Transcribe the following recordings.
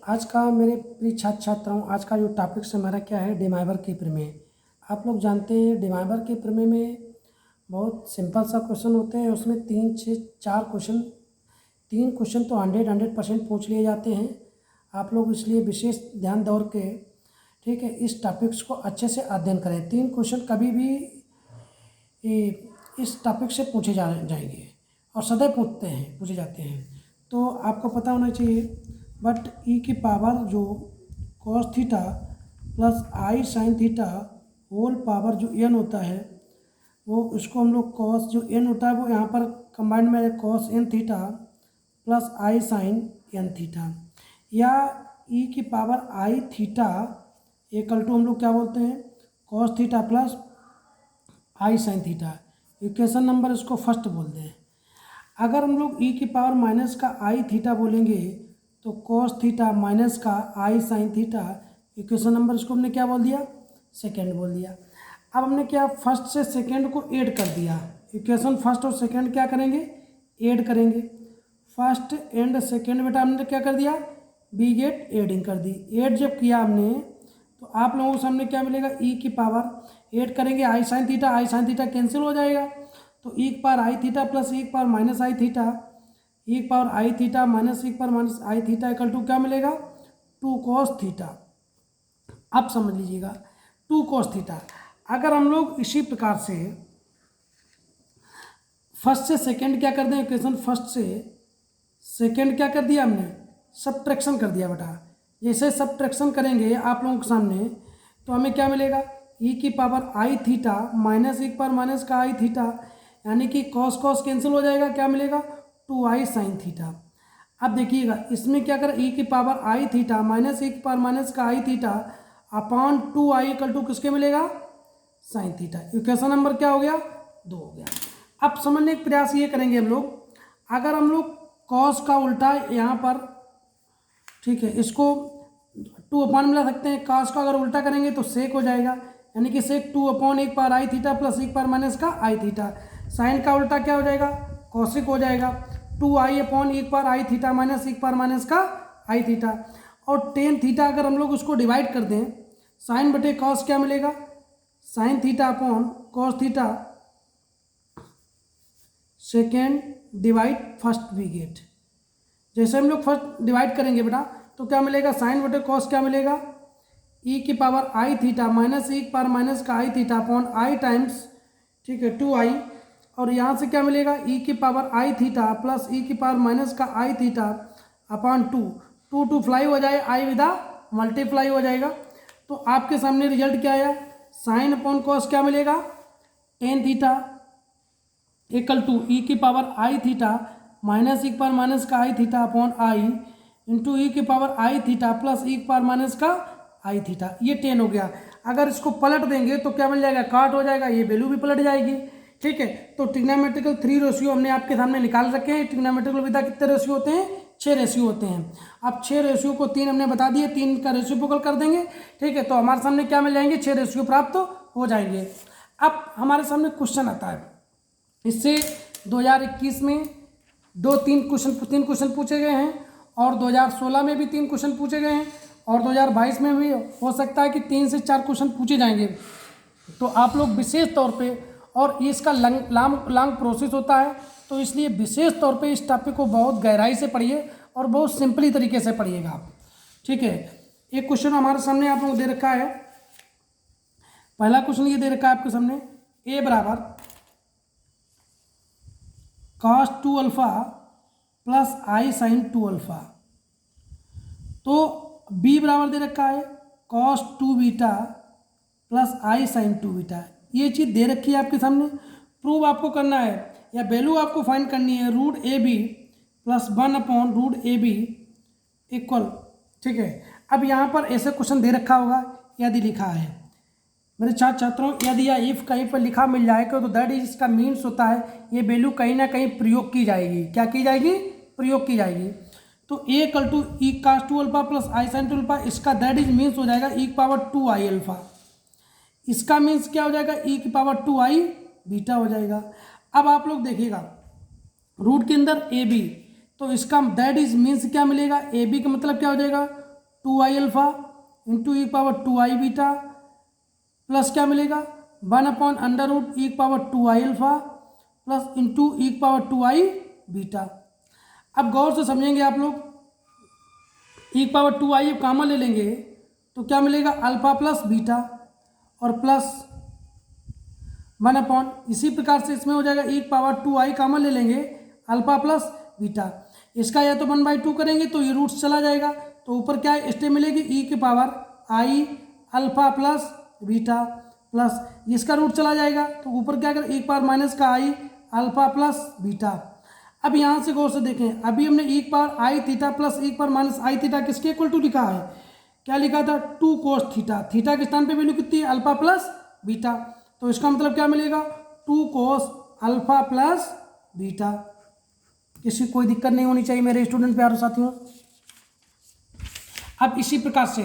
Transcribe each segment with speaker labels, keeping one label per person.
Speaker 1: आज का मेरे प्रिय छात्र छात्राओं, आज का जो टॉपिक हमारा क्या है, डिमाइवर के प्रमेय। आप लोग जानते हैं डिमाइवर के प्रमेय में बहुत सिंपल सा क्वेश्चन होते हैं। उसमें 3 से 4 क्वेश्चन, 3 क्वेश्चन तो 100% पूछ लिए जाते हैं। आप लोग इसलिए विशेष ध्यान दौड़ के, ठीक है, इस टॉपिक्स को अच्छे से अध्ययन करें। 3 क्वेश्चन कभी भी इस टॉपिक से पूछे जाएंगे और सदैव पूछे जाते हैं। तो आपको पता होना चाहिए, बट ई की पावर जो cos theta plus i sine theta whole power जो एन होता है, वो उसको हम लोग कॉस जो एन होता है वो यहाँ पर कंबाइंड में है cos n theta plus i sine n theta, या ई की power i theta equal to हम लोग क्या बोलते हैं, cos theta plus i sine theta. Equation number इसको फर्स्ट बोलते हैं। अगर हम लोग ई की पावर माइनस का आई थीटा बोलेंगे तो कॉस थीटा माइनस का आई साइन थीटा, इक्वेशन नंबर इसको हमने क्या बोल दिया, सेकेंड बोल दिया। अब हमने क्या फर्स्ट से सेकेंड को ऐड कर दिया। इक्वेशन फर्स्ट और सेकेंड क्या करेंगे, ऐड करेंगे। फर्स्ट एंड सेकेंड बेटा हमने क्या कर दिया, बी गेट एडिंग कर दी। ऐड जब किया हमने तो आप लोगों को सामने क्या मिलेगा, ई की पावर ऐड करेंगे आई साइन थीटा कैंसिल हो जाएगा। तो ई की power i theta plus e की power minus i theta, e की power i theta minus e की power minus i theta equal to क्या मिलेगा, 2 कॉस थीटा। अब समझ लीजिएगा 2 कॉस थीटा। अगर हम लोग इसी प्रकार से फर्स्ट से सेकेंड क्या कर दें, इक्वेशन फर्स्ट से सेकेंड क्या कर दिया हमने, सब्ट्रैक्शन कर दिया बेटा। जैसे सब्ट्रैक्शन करेंगे आप लोगों के सामने तो हमें क्या मिलेगा, ई की power i theta minus e की पावर माइनस का आई थीटा, यानी कि कॉस कॉस कैंसिल हो जाएगा, क्या मिलेगा 2i साइन थीटा। अब देखिएगा इसमें क्या करें, ई की power i theta minus e की पावर माइनस का i theta upon 2i equal to किसके मिलेगा, साइन थीटा। इक्वेशन नंबर क्या हो गया, 2 हो गया। अब समझने का प्रयास ये करेंगे हम लोग, अगर हम लोग कॉस का उल्टा यहाँ पर, ठीक है, इसको 2 अपॉन मिला सकते हैं। कॉस का अगर उल्टा करेंगे तो सेक हो जाएगा, यानी कि सेक 2 अपॉन एक पावर आई थीटा प्लस एक पावर माइनस का आई थीटा। साइन का उल्टा क्या हो जाएगा, कॉसिक हो जाएगा, 2i अपॉन एक पावर आई थीटा माइनस एक पावर माइनस का आई थीटा। और टेन थीटा अगर हम लोग उसको डिवाइड कर दें, साइन बटे कॉस क्या मिलेगा, sine theta upon cos theta second divide first we get. जैसे हम लोग फर्स्ट डिवाइड करेंगे बेटा तो क्या मिलेगा, साइन बटे कॉस क्या मिलेगा, ई की power i theta minus e की पावर माइनस का i theta upon I times, ठीक है, 2i। और यहाँ से क्या मिलेगा, ई की power i theta plus e की पावर माइनस का आई थीटा अपॉन 2 फ्लाई हो जाए, आई विदा मल्टीप्लाई हो जाएगा। तो आपके सामने रिजल्ट क्या आया, साइन अपॉन कॉस क्या मिलेगा, टेन थीटा इक्वल टू ई की power i theta minus e की पावर माइनस का i theta upon I into ई की power i theta plus e की पावर माइनस का आई थीटा। ये 10 हो गया। अगर इसको पलट देंगे तो क्या मिल जाएगा, काट हो जाएगा, ये वैल्यू भी पलट जाएगी, ठीक है। तो ट्रिग्नोमेट्रिकल 3 रेशियो हमने आपके सामने निकाल रखे हैं। ट्रिग्नोमेट्रिकल विधा कितने रेशियो होते हैं, 6 रेशियो होते हैं। अब 6 रेशियो को 3 हमने बता दिए, 3 का रेसिप्रोकल कर देंगे, ठीक है, तो हमारे सामने क्या मिल जाएंगे, 6 रेशियो प्राप्त हो जाएंगे। अब हमारे सामने क्वेश्चन आता है, इससे 2021 में 3 क्वेश्चन पूछे गए हैं, और 2016 में भी 3 क्वेश्चन पूछे गए हैं, और 2022 में भी हो सकता है कि 3 से 4 क्वेश्चन पूछे जाएंगे। तो आप लोग विशेष तौर पे, और इसका लॉन्ग प्रोसेस होता है, तो इसलिए विशेष तौर पे इस टॉपिक को बहुत गहराई से पढ़िए और बहुत सिंपली तरीके से पढ़िएगा आप, ठीक है। एक क्वेश्चन हमारे सामने आप लोग दे रखा है। पहला क्वेश्चन ये दे रखा है आपके सामने, ए बराबर cos 2 alpha plus i sine 2 alpha. तो बी बराबर दे रखा है cos 2 beta plus i sine 2 beta. ये चीज़ दे रखी है आपके सामने। प्रूव आपको करना है या वैल्यू आपको फाइंड करनी है, root a b plus 1 upon root a b equal, ठीक है। अब यहाँ पर ऐसे क्वेश्चन दे रखा होगा, यदि लिखा है मेरे छात्र छात्रों, यदि या इफ कहीं पर लिखा मिल जाएगा तो दैट इज, इसका मीन्स होता है ये वैल्यू कहीं ना कहीं प्रयोग की जाएगी। क्या की जाएगी, प्रयोग की जाएगी। तो a equal to e cos 2 alpha plus i sine 2 alpha, इसका दैट इज मीन्स हो जाएगा ई की पावर 2i अल्फा। इसका मीन्स क्या हो जाएगा, ई की पावर 2i बीटा हो जाएगा। अब आप लोग देखिएगा रूट के अंदर ए बी, तो इसका दैट इज मीन्स क्या मिलेगा, ए बी का मतलब क्या हो जाएगा 2i alpha into e power 2i beta plus क्या मिलेगा 1/√, e power 2i alpha plus into e power 2i beta. अब गौर से समझेंगे आप लोग, ई पावर 2i कॉमन ले लेंगे तो क्या मिलेगा अल्फ़ा प्लस बीटा और प्लस 1/, इसी प्रकार से इसमें हो जाएगा ई पावर 2i कॉमन ले लेंगे अल्फ़ा प्लस बीटा। इसका या तो 1/2 करेंगे तो ये रूट्स चला जाएगा, तो ऊपर क्या है स्टेप मिलेगी ई की power i alpha plus beta plus इसका रूट चला जाएगा तो ऊपर क्या करें ई पावर माइनस का i अल्फ़ा प्लस बीटा। अब यहाँ से गौर से देखें, अभी हमने ई power i theta plus e power minus i theta किसके इक्वल टू लिखा है, क्या लिखा था 2 cos थीटा। थीटा के स्थान पे वैल्यू कितनी है अल्फ़ा प्लस बीटा, तो इसका मतलब क्या मिलेगा 2 cos अल्फ़ा प्लस बीटा। किसी कोई दिक्कत नहीं होनी चाहिए मेरे स्टूडेंट प्यारे साथियों। अब इसी प्रकार से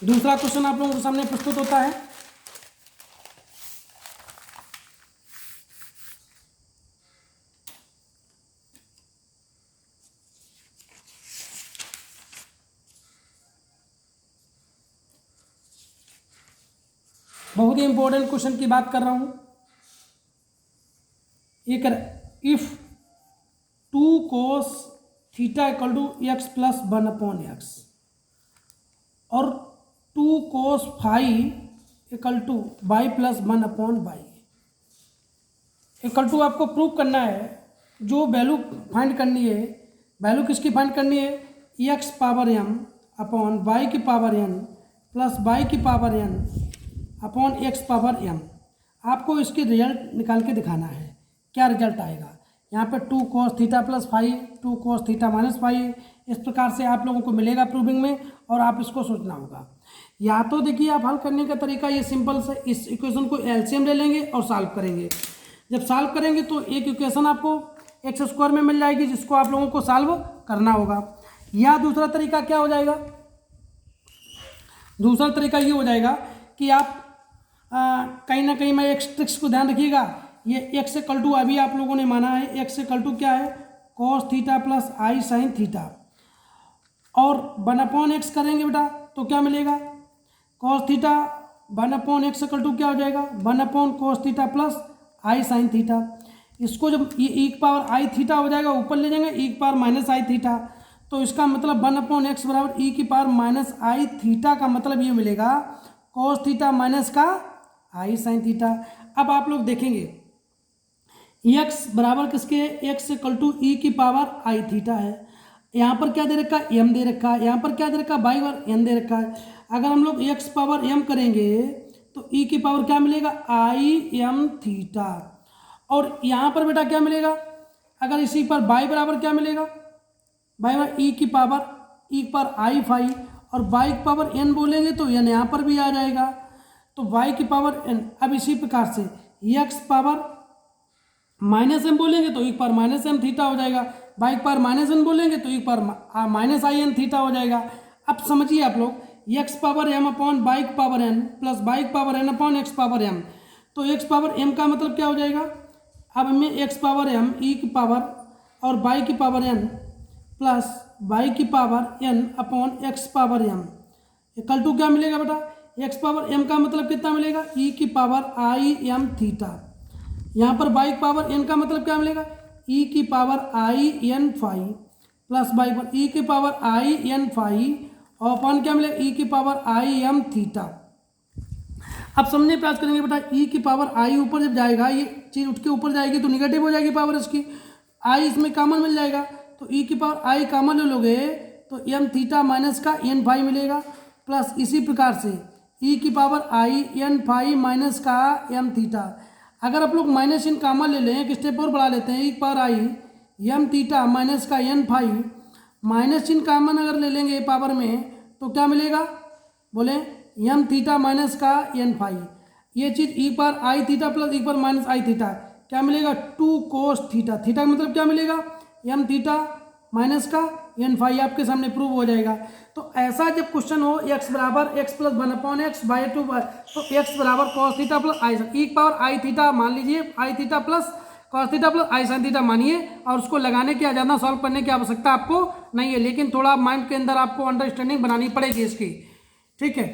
Speaker 1: दूसरा क्वेश्चन आप लोगों के सामने प्रस्तुत होता है। बहुत ही इंपॉर्टेंट क्वेश्चन की बात कर रहा हूं। एक if 2 cos theta equal to x plus 1/x और 2 cos five equal to y plus 1/y equal to आपको प्रूव करना है, जो वैल्यू फाइंड करनी है, वैल्यू किसकी फाइंड करनी है x power m upon y की पावर n प्लस वाई की power n upon x power m। आपको इसके रिजल्ट निकाल के दिखाना है, क्या रिजल्ट आएगा। यहाँ पे 2 cos theta plus five 2 cos theta minus five, इस प्रकार से आप लोगों को मिलेगा प्रूविंग में, और आप इसको सोचना होगा। या तो देखिए आप हल करने का तरीका ये सिंपल से, इस इक्वेशन को एलसीएम ले लेंगे और सॉल्व करेंगे। जब सॉल्व करेंगे तो एक इक्वेशन आपको एक्स स्क्वायर में मिल जाएगी, जिसको आप लोगों को सॉल्व करना होगा। या दूसरा तरीका क्या हो जाएगा, दूसरा तरीका ये हो जाएगा कि आप कहीं ना कहीं मैं एक ट्रिक्स को ध्यान रखिएगा, ये एक्स इक्वल टू अभी आप लोगों ने माना है एक्स इक्वल टू क्या है cos theta plus i sine theta, और 1/x करेंगे बेटा तो क्या मिलेगा cos theta 1/x equal to क्या हो जाएगा 1/cos theta plus i sine theta. इसको जब ये ई पावर आई थीटा हो जाएगा ऊपर ले जाएंगे ई पावर माइनस आई थीटा, तो इसका मतलब 1/x बराबर ई की पावर माइनस आई थीटा का मतलब ये मिलेगा कॉस थीटा माइनस का आई साइन थीटा। अब आप लोग देखेंगे x बराबर किसके है, x इक्वल टू ई की पावर आई थीटा है। यहाँ पर क्या दे रखा है m दे रखा है, यहाँ पर क्या दे रखा है बाई बार n दे रखा है। अगर हम लोग x पावर m करेंगे तो e की पावर क्या मिलेगा आई एम थीटा, और यहाँ पर बेटा क्या मिलेगा, अगर इसी पर बाई बराबर क्या मिलेगा बाई बार ई की पावर आई फाई, और बाई की पावर n बोलेंगे तो n यहाँ पर भी आ जाएगा, तो y की पावर n। अब इसी प्रकार से x पावर माइनस m बोलेंगे तो e power minus m theta हो जाएगा, y की पावर माइनस n बोलेंगे तो e power minus i n theta हो जाएगा। अब समझिए आप लोग x power m upon y की पावर n प्लस y की power n upon x power m, तो x पावर m का मतलब क्या हो जाएगा, अब हमें x पावर m ई की पावर और y की पावर n प्लस y की power n upon x power m equal to क्या मिलेगा बेटा x पावर m का मतलब कितना मिलेगा e की पावर आई एम थीटा। यहाँ पर y की पावर n का मतलब क्या मिलेगा e की power i n phi plus y पर e की पावर आई एन फाई और अपॉन क्या मिलेगा e की पावर आई एम थीटा। अब समझने प्रयास करेंगे बेटा e की पावर आई ऊपर जब जाएगा ये चीज़ उठ के ऊपर जाएगी तो निगेटिव हो जाएगी पावर इसकी, i इसमें कॉमन मिल जाएगा तो e की पावर आई कॉमन ले लोगे तो एम थीटा माइनस का एन फाई मिलेगा, प्लस इसी प्रकार से e की power i n phi minus का एम थीटा। अगर आप लोग माइनस इन कॉमन ले लें, एक स्टेप और बढ़ा लेते हैं e की power i m theta minus का n phi, minus in common अगर ले लेंगे पावर में तो क्या मिलेगा बोले एम थीटा माइनस का एन फाई। ये चीज़ e power i theta plus e power minus i theta क्या मिलेगा 2 cos थीटा, थीटा का मतलब क्या मिलेगा एम थीटा माइनस का एन फाई, आपके सामने प्रूव हो जाएगा। तो ऐसा जब क्वेश्चन हो x बराबर x प्लस 1/x बाई 2 तो x बराबर cos theta plus i e power i theta मान लीजिए i theta plus cos theta plus i sine theta मानिए, और उसको लगाने की ज़्यादा सॉल्व करने की आवश्यकता आपको नहीं है, लेकिन थोड़ा माइंड के अंदर आपको अंडरस्टैंडिंग बनानी पड़ेगी इसकी, ठीक है।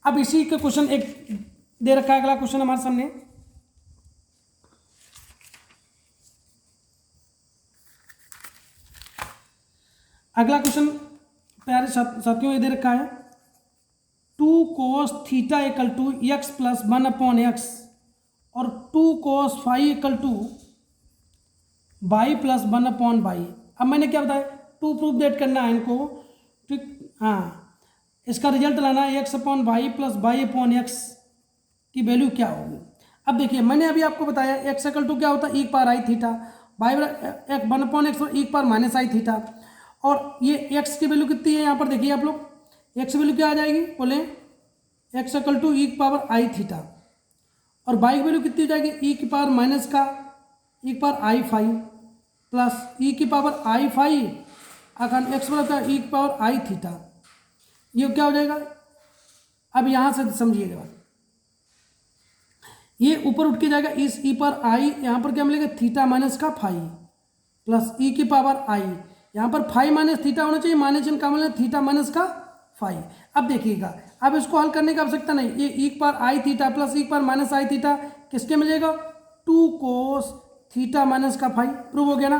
Speaker 1: अब इसी का क्वेश्चन एक दे रखा है, अगला क्वेश्चन हमारे सामने। अगला क्वेश्चन प्यारे साथियों ये दे रखा है 2 cos theta equal to x plus 1/x और 2 cos phi equal to y plus 1/y। अब मैंने क्या बताया, 2 प्रूफ डेट करना है इनको, ठीक। हाँ, इसका रिजल्ट लाना है x/y प्लस y/x की वैल्यू क्या होगी। अब देखिए मैंने अभी आपको बताया x इक्वल टू क्या होता है, e power i theta, y 1/x और e power minus i theta, और ये x की वैल्यू कितनी है यहाँ पर देखिए आप लोग, x की वैल्यू क्या आ जाएगी, बोले x equal to e power i theta, और y की वैल्यू कितनी हो जाएगी, e की पावर माइनस का e power i five plus e की पावर आई फाइव अगर x बराबर क्या, e की पावर आई थीटा, ये क्या हो जाएगा। अब यहाँ से समझिएगा, ये ऊपर उठ के जाएगा, इस e पर आई, यहाँ पर क्या मिलेगा, थीटा माइनस का फाइव प्लस e की पावर आई, यहाँ पर फाइव माइनस थीटा होना चाहिए, माइनस चिन्ह का मिलेगा थीटा माइनस का फाइव। अब देखिएगा, अब इसको हल करने की आवश्यकता नहीं, ये e की power i theta plus e की पावर माइनस आई थीटा किसके मिलेगा, 2 cos थीटा माइनस का फाइव, प्रूव हो गया ना।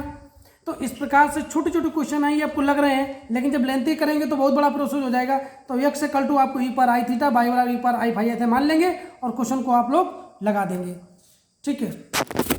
Speaker 1: तो इस प्रकार से छोटे छोटे क्वेश्चन हैं, ये आपको लग रहे हैं, लेकिन जब लेंथी करेंगे तो बहुत बड़ा प्रोसेस हो जाएगा। तो x इक्वल टू आपको e पर आई थीटा, बाई बराबर e पर आई फाइव ऐसे मान लेंगे और क्वेश्चन को आप लोग लगा देंगे, ठीक है।